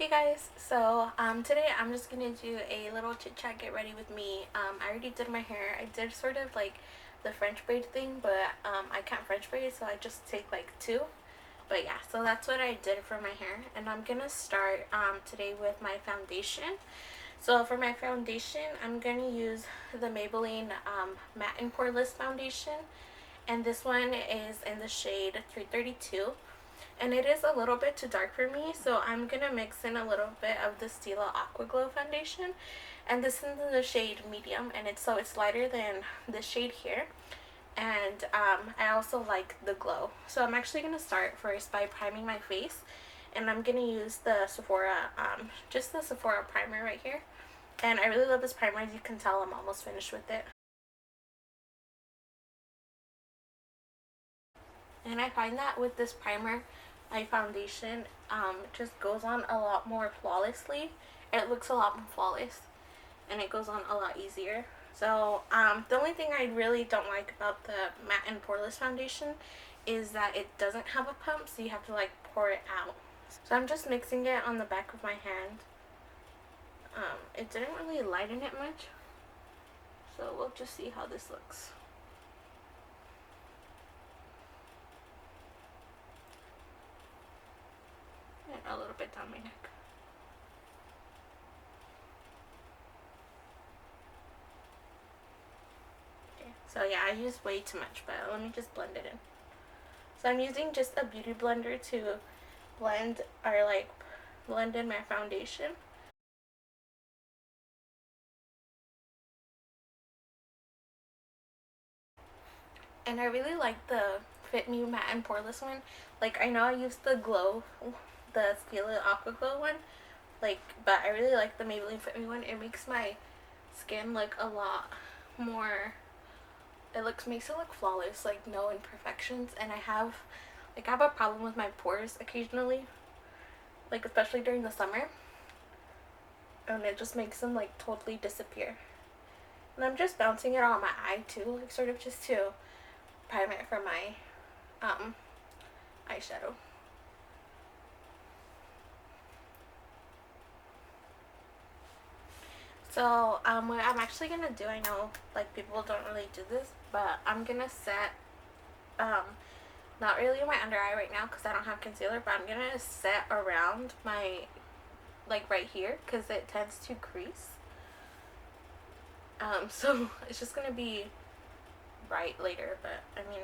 Hey guys, so today I'm just gonna do a little chit chat get ready with me. I already did my hair. I did sort of like the French braid thing, but I can't French braid, so I just take like two. But yeah, so that's what I did for my hair, and I'm gonna start today with my foundation. So for my foundation, I'm gonna use the Maybelline Matte and Poreless foundation, and this one is in the shade 332, and it is a little bit too dark for me, so I'm gonna mix in a little bit of the Stila Aqua Glow foundation, and this is in the shade medium, and it's lighter than this shade here. And I also like the glow, so I'm actually gonna start first by priming my face, and I'm gonna use the Sephora just the Sephora primer right here. And I really love this primer. As you can tell, I'm almost finished with it. And I find that with this primer, my foundation just goes on a lot more flawlessly. It looks a lot more flawless, and it goes on a lot easier. So the only thing I really don't like about the matte and poreless foundation is that it doesn't have a pump, so you have to like pour it out. So I'm just mixing it on the back of my hand. It didn't really lighten it much, so we'll just see how this looks. And a little bit down my neck. Okay, so yeah, I used way too much, but let me just blend it in. So I'm using just a beauty blender to blend in my foundation. And I really like the Fit Me Matte and Poreless one. Like, I know I used the the Stila Aqua Glow one, like, but I really like the Maybelline Fit Me one. It makes my skin look a lot more, makes it look flawless, like no imperfections. And I have a problem with my pores occasionally, like especially during the summer, and it just makes them like totally disappear. And I'm just bouncing it on my eye too, like sort of just to prime it for my um eyeshadow. So what I'm actually gonna do, I know like people don't really do this, but I'm gonna set um not really my under eye right now because I don't have concealer, but I'm gonna set around my, like right here, because it tends to crease. So it's just gonna be bright later, but I mean,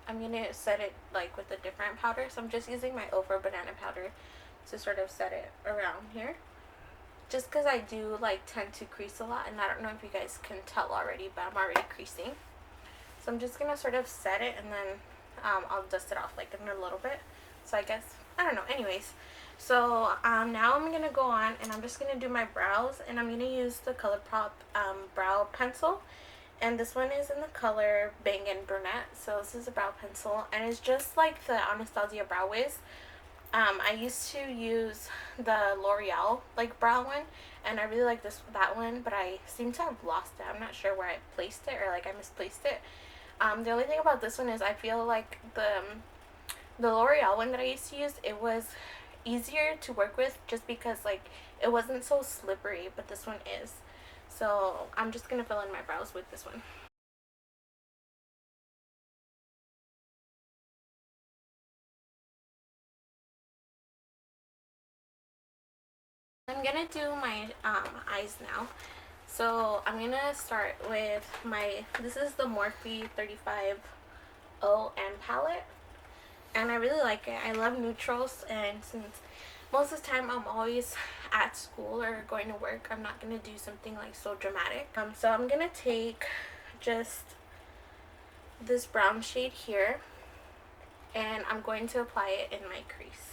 I'm gonna set it like with a different powder, so I'm just using my Over Banana powder to sort of set it around here, just because I do like tend to crease a lot, and I don't know if you guys can tell already, but I'm already creasing. So I'm just gonna sort of set it, and then I'll dust it off like in a little bit. So I guess, I don't know, anyways. So now I'm gonna go on, and I'm just gonna do my brows, and I'm gonna use the ColourPop brow pencil, and this one is in the color Bang and Brunette. So this is a brow pencil, and it's just like the Anastasia Brow Wiz. I used to use the L'Oreal like brow one, and I really like that one, but I seem to have lost it. I'm not sure where I placed it, or like I misplaced it. The only thing about this one is I feel like the L'Oreal one that I used to use, it was easier to work with just because like it wasn't so slippery, but this one is. So I'm just gonna fill in my brows with this one. I'm gonna do my eyes now. So I'm gonna start with this is the Morphe 35O N palette, and I really like it. I love neutrals, and since most of the time I'm always at school or going to work, I'm not gonna do something like so dramatic. So I'm gonna take just this brown shade here, and I'm going to apply it in my crease.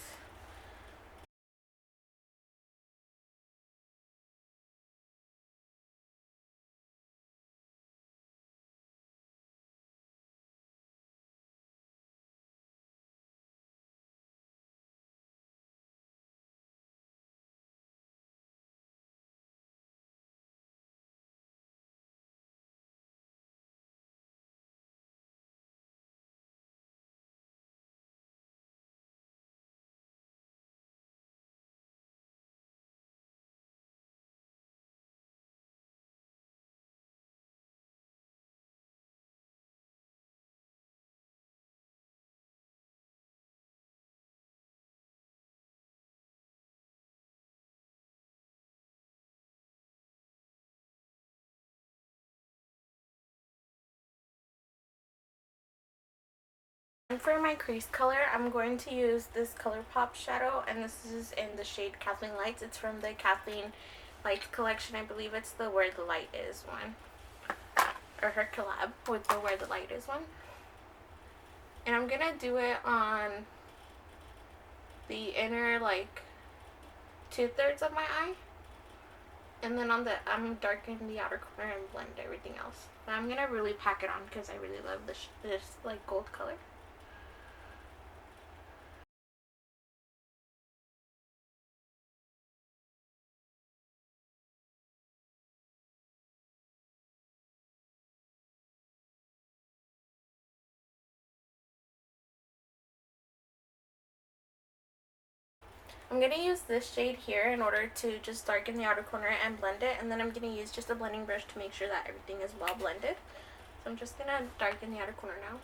And for my crease color, I'm going to use this ColourPop shadow, and this is in the shade Kathleen Lights. It's from the Kathleen Lights collection. I believe it's the Where the Light Is one, or her collab with the Where the Light Is one. And I'm gonna do it on the inner, like, 2/3 of my eye, and then on the I'm darkening the outer corner and blend everything else. But I'm gonna really pack it on because I really love this like gold color. I'm going to use this shade here in order to just darken the outer corner and blend it, and then I'm going to use just a blending brush to make sure that everything is well blended. So I'm just going to darken the outer corner now.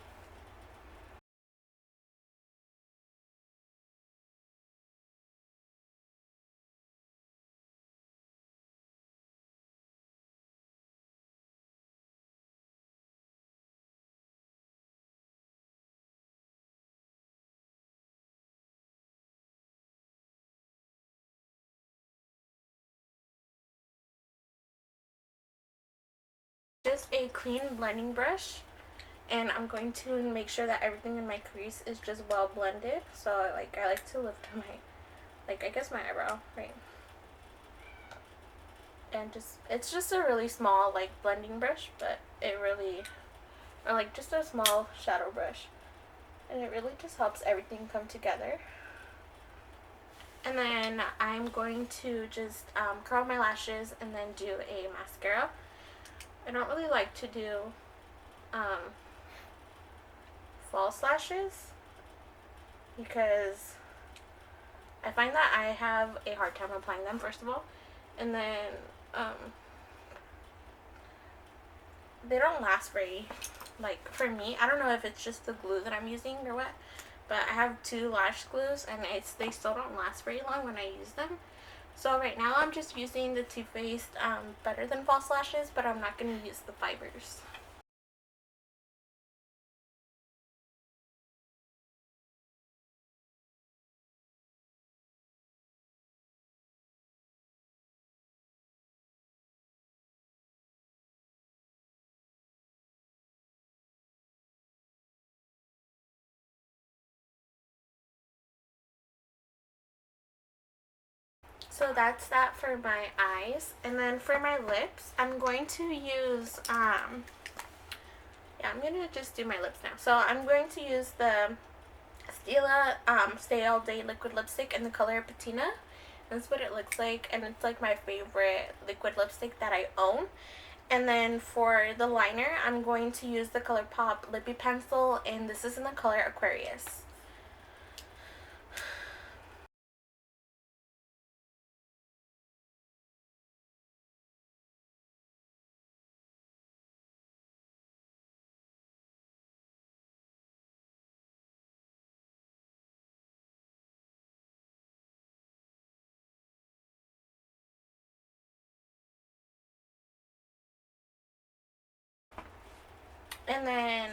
Just a clean blending brush, and I'm going to make sure that everything in my crease is just well blended. So I like to lift my, I guess my eyebrow, right? And it's just a really small like blending brush, but it really, or like just a small shadow brush, and it really just helps everything come together. And then I'm going to just curl my lashes and then do a mascara. I don't really like to do false lashes because I find that I have a hard time applying them, first of all, and then they don't last very, like, for me. I don't know if it's just the glue that I'm using or what, but I have 2 lash glues and they still don't last very long when I use them. So right now I'm just using the Too Faced Better Than False Lashes, but I'm not going to use the fibers. So that's that for my eyes. And then for my lips, I'm going to use, yeah, I'm going to just do my lips now. So I'm going to use the Stila Stay All Day liquid lipstick in the color Patina. That's what it looks like, and it's like my favorite liquid lipstick that I own. And then for the liner, I'm going to use the ColourPop Lippy Pencil, and this is in the color Aquarius. And then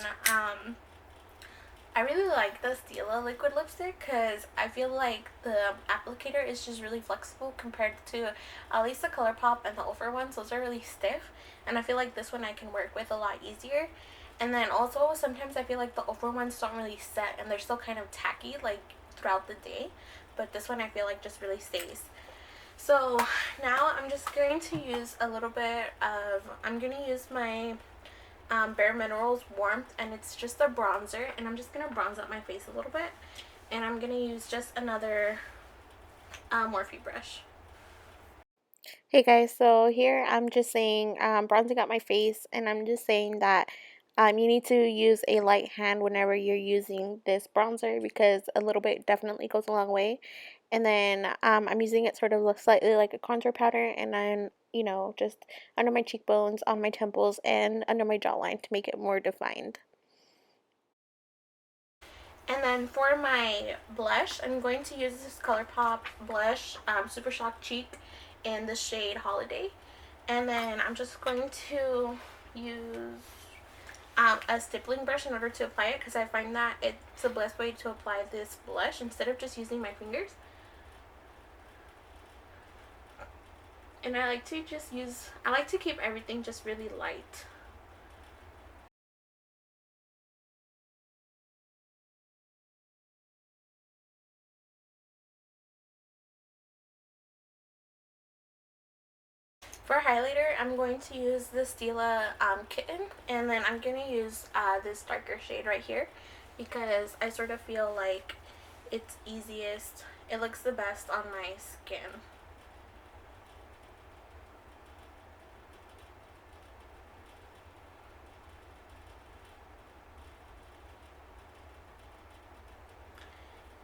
I really like the Stila liquid lipstick because I feel like the applicator is just really flexible compared to at least the ColourPop and the Over ones. Those are really stiff, and I feel like this one I can work with a lot easier. And then also sometimes I feel like the Over ones don't really set and they're still kind of tacky like throughout the day, but this one I feel like just really stays. So now I'm just going to use a little bit of, I'm going to use my Bare Minerals Warmth, and it's just a bronzer, and I'm just going to bronze up my face a little bit, and I'm going to use just another Morphe brush. Hey guys, so here I'm just saying, bronzing up my face, and I'm just saying that you need to use a light hand whenever you're using this bronzer because a little bit definitely goes a long way. And then I'm using it sort of slightly like a contour powder, and then, you know, just under my cheekbones, on my temples, and under my jawline to make it more defined. And then for my blush, I'm going to use this ColourPop blush, Super Shock Cheek, in the shade Holiday. And then I'm just going to use a stippling brush in order to apply it, because I find that it's the best way to apply this blush instead of just using my fingers. And I like to keep everything just really light. For highlighter, I'm going to use the Stila Kitten, and then I'm going to use this darker shade right here, because I sort of feel like it's easiest, it looks the best on my skin.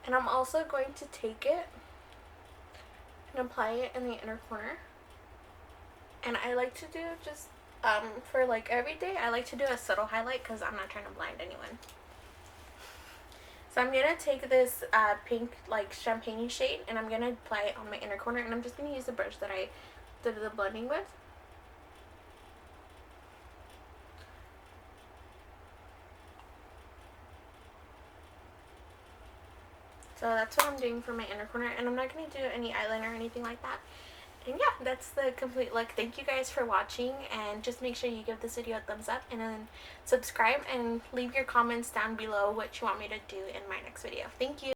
And I'm also going to take it and apply it in the inner corner. And I like to do just, for like every day, I like to do a subtle highlight because I'm not trying to blind anyone. So I'm going to take this pink, like champagne shade, and I'm going to apply it on my inner corner. And I'm just going to use the brush that I did the blending with. So that's what I'm doing for my inner corner, and I'm not going to do any eyeliner or anything like that. And yeah, that's the complete look. Thank you guys for watching, and just make sure you give this video a thumbs up, and then subscribe, and leave your comments down below what you want me to do in my next video. Thank you.